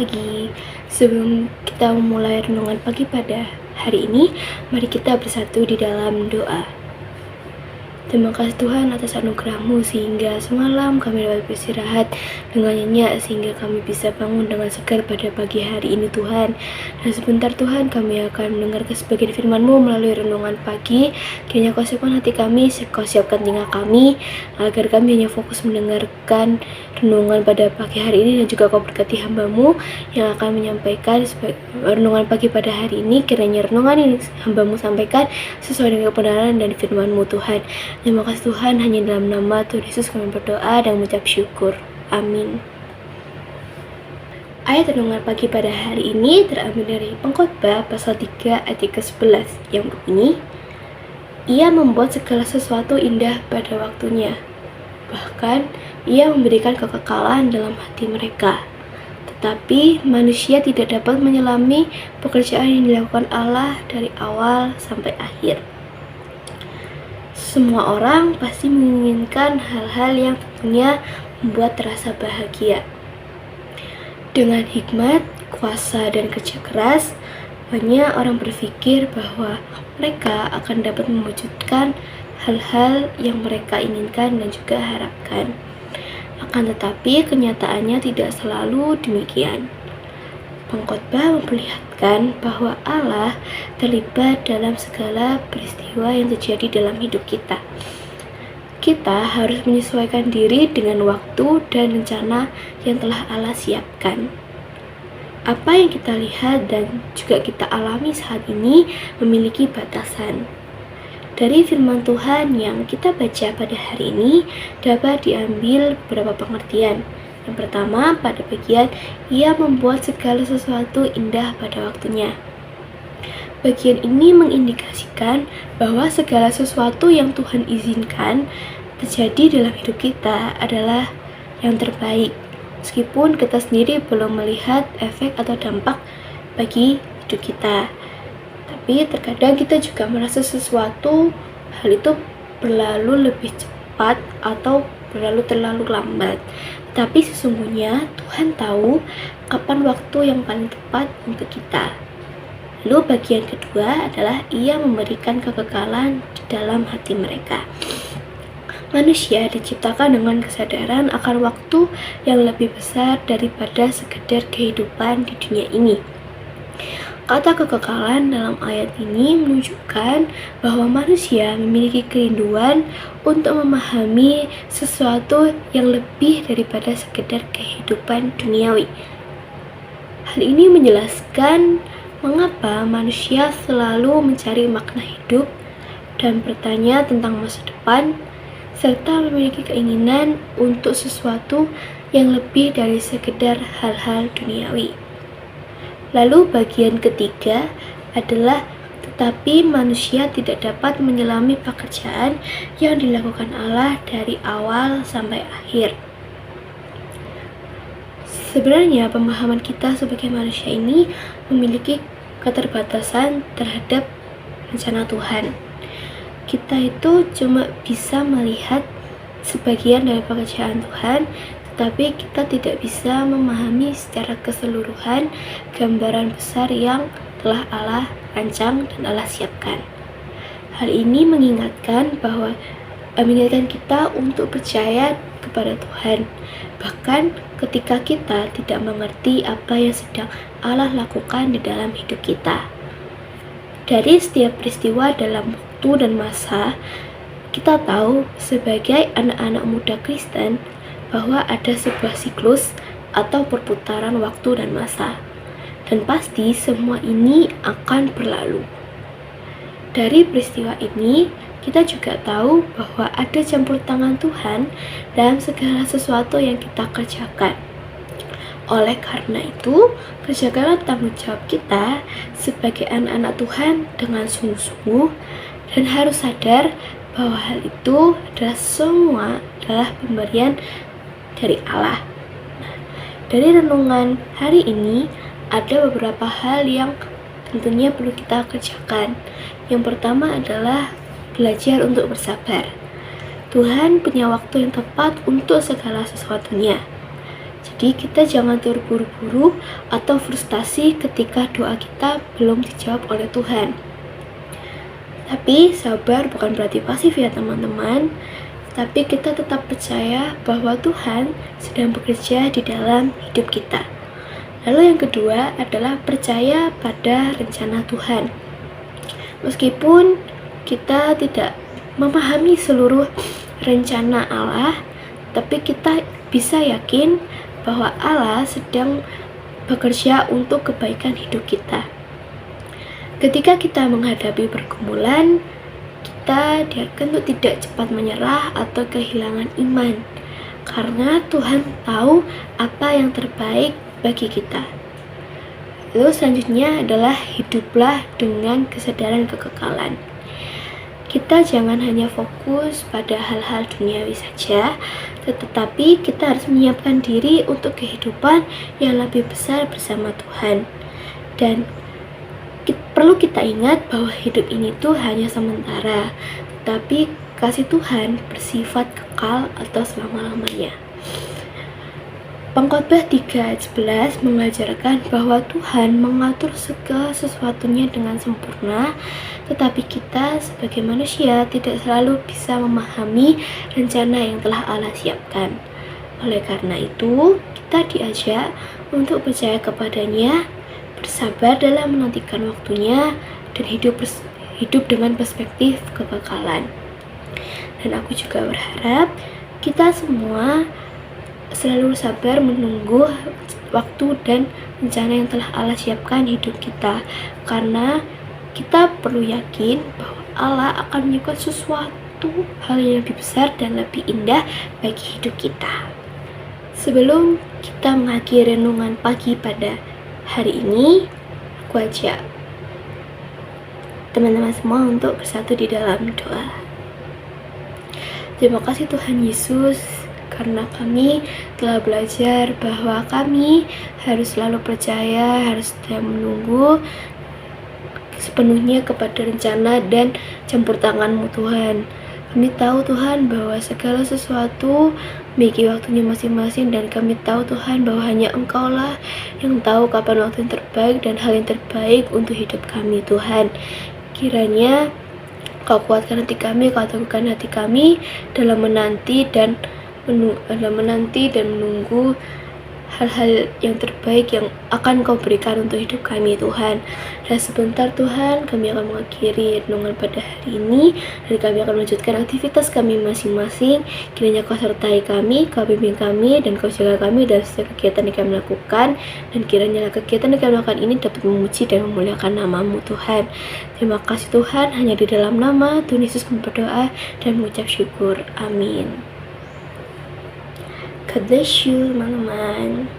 pagi. Sebelum kita memulai renungan pagi pada hari ini, mari kita bersatu di dalam doa. Terima kasih Tuhan atas anugerah-Mu sehingga semalam kami dapat beristirahat dengan nyenyak sehingga kami bisa bangun dengan segar pada pagi hari ini Tuhan. Dan sebentar Tuhan kami akan mendengarkan sebagian firman-Mu melalui renungan pagi. Kiranya Kau siapkan hati kami, Kau siapkan telinga kami agar kami hanya fokus mendengarkan renungan pada pagi hari ini, dan juga Kau berkati hamba-Mu yang akan menyampaikan renungan pagi pada hari ini. Kiranya renungan ini hamba-Mu sampaikan sesuai dengan kebenaran dan firman-Mu Tuhan. Terima kasih Tuhan, hanya dalam nama Tuhan Yesus kami berdoa dan mengucap syukur. Amin. Ayat renungan pagi pada hari ini terambil dari Pengkhotbah pasal 3 ayat ke-11 yang berbunyi, Ia membuat segala sesuatu indah pada waktunya, bahkan Ia memberikan kekekalan dalam hati mereka. Tetapi manusia tidak dapat menyelami pekerjaan yang dilakukan Allah dari awal sampai akhir. Semua orang pasti menginginkan hal-hal yang tentunya membuat terasa bahagia. Dengan hikmat, kuasa, dan kerja keras, banyak orang berpikir bahwa mereka akan dapat mewujudkan hal-hal yang mereka inginkan dan juga harapkan. Akan tetapi kenyataannya tidak selalu demikian. Pengkhotbah memperlihatkan bahwa Allah terlibat dalam segala peristiwa yang terjadi dalam hidup kita. Kita harus menyesuaikan diri dengan waktu dan rencana yang telah Allah siapkan. Apa yang kita lihat dan juga kita alami saat ini memiliki batasan. Dari firman Tuhan yang kita baca pada hari ini dapat diambil beberapa pengertian. Yang pertama, pada bagian Ia membuat segala sesuatu indah pada waktunya. Bagian ini mengindikasikan bahwa segala sesuatu yang Tuhan izinkan terjadi dalam hidup kita adalah yang terbaik, meskipun kita sendiri belum melihat efek atau dampak bagi hidup kita. Tapi terkadang kita juga merasa sesuatu hal itu berlalu lebih cepat atau berlalu terlalu lambat. Tapi sesungguhnya Tuhan tahu kapan waktu yang paling tepat untuk kita. Lalu bagian kedua adalah Ia memberikan kekekalan di dalam hati mereka. Manusia diciptakan dengan kesadaran akan waktu yang lebih besar daripada sekedar kehidupan di dunia ini. Kata kekekalan dalam ayat ini menunjukkan bahwa manusia memiliki kerinduan untuk memahami sesuatu yang lebih daripada sekedar kehidupan duniawi. Hal ini menjelaskan mengapa manusia selalu mencari makna hidup dan bertanya tentang masa depan, serta memiliki keinginan untuk sesuatu yang lebih dari sekedar hal-hal duniawi. Lalu bagian ketiga adalah tetapi manusia tidak dapat menyelami pekerjaan yang dilakukan Allah dari awal sampai akhir. Sebenarnya pemahaman kita sebagai manusia ini memiliki keterbatasan terhadap rencana Tuhan. Kita itu cuma bisa melihat sebagian dari pekerjaan Tuhan, tetapi kita tidak bisa memahami secara keseluruhan gambaran besar yang telah Allah rancang dan Allah siapkan. Hal ini mengingatkan kita untuk percaya kepada Tuhan, bahkan ketika kita tidak mengerti apa yang sedang Allah lakukan di dalam hidup kita. Dari setiap peristiwa dalam waktu dan masa, kita tahu sebagai anak-anak muda Kristen bahwa ada sebuah siklus atau perputaran waktu dan masa, dan pasti semua ini akan berlalu. Dari peristiwa ini, kita juga tahu bahwa ada campur tangan Tuhan dalam segala sesuatu yang kita kerjakan. Oleh karena itu, kerjakanlah tanggung jawab kita sebagai anak-anak Tuhan dengan sungguh-sungguh, dan harus sadar bahwa hal itu semua adalah pemberian dari Allah. Dari renungan hari ini ada beberapa hal yang tentunya perlu kita kerjakan. Yang pertama adalah belajar untuk bersabar. Tuhan punya waktu yang tepat untuk segala sesuatunya. Jadi kita jangan terburu-buru atau frustasi ketika doa kita belum dijawab oleh Tuhan. Tapi sabar bukan berarti pasif ya teman-teman. Tapi kita tetap percaya bahwa Tuhan sedang bekerja di dalam hidup kita. Lalu yang kedua adalah percaya pada rencana Tuhan. Meskipun kita tidak memahami seluruh rencana Allah, tapi kita bisa yakin bahwa Allah sedang bekerja untuk kebaikan hidup kita. Ketika kita menghadapi pergumulan, kita diharapkan untuk tidak cepat menyerah atau kehilangan iman, karena Tuhan tahu apa yang terbaik bagi kita. Lalu selanjutnya adalah hiduplah dengan kesadaran kekekalan. Kita jangan hanya fokus pada hal-hal duniawi saja, tetapi kita harus menyiapkan diri untuk kehidupan yang lebih besar bersama Tuhan. Dan perlu kita ingat bahwa hidup ini tuh hanya sementara, tetapi kasih Tuhan bersifat kekal atau selama-lamanya. Pengkhotbah 3 ayat 11 mengajarkan bahwa Tuhan mengatur segala sesuatunya dengan sempurna, tetapi kita sebagai manusia tidak selalu bisa memahami rencana yang telah Allah siapkan. Oleh karena itu, kita diajak untuk percaya kepadanya, bersabar dalam menantikan waktunya, dan hidup dengan perspektif kekekalan. Dan aku juga berharap kita semua selalu sabar menunggu waktu dan rencana yang telah Allah siapkan hidup kita, karena kita perlu yakin bahwa Allah akan menyukai sesuatu hal yang lebih besar dan lebih indah bagi hidup kita. Sebelum kita mengakhiri renungan pagi pada hari ini, aku ajak teman-teman semua untuk bersatu di dalam doa. Terima kasih Tuhan Yesus, karena kami telah belajar bahwa kami harus selalu percaya, harus setia menunggu sepenuhnya kepada rencana dan campur tangan-Mu Tuhan. Kami tahu Tuhan bahwa segala sesuatu memiliki waktunya masing-masing, dan kami tahu Tuhan bahwa hanya Engkau-lah yang tahu kapan waktu yang terbaik dan hal yang terbaik untuk hidup kami Tuhan. Kiranya Kau kuatkan hati kami, Kau teguhkan hati kami dalam menanti dan menunggu hal-hal yang terbaik yang akan Kau berikan untuk hidup kami Tuhan. Dan sebentar Tuhan, kami akan mengakhiri renungan pada hari ini, dan kami akan melanjutkan aktivitas kami masing-masing. Kiranya Kau sertai kami, Kau bimbing kami, dan Kau jaga kami dalam setiap kegiatan yang kami lakukan. Dan kiranya kegiatan yang kami lakukan ini dapat memuji dan memuliakan nama-Mu Tuhan. Terima kasih Tuhan, hanya di dalam nama Tuhan Yesus kami berdoa dan mengucap syukur. Amin. God bless you teman-teman.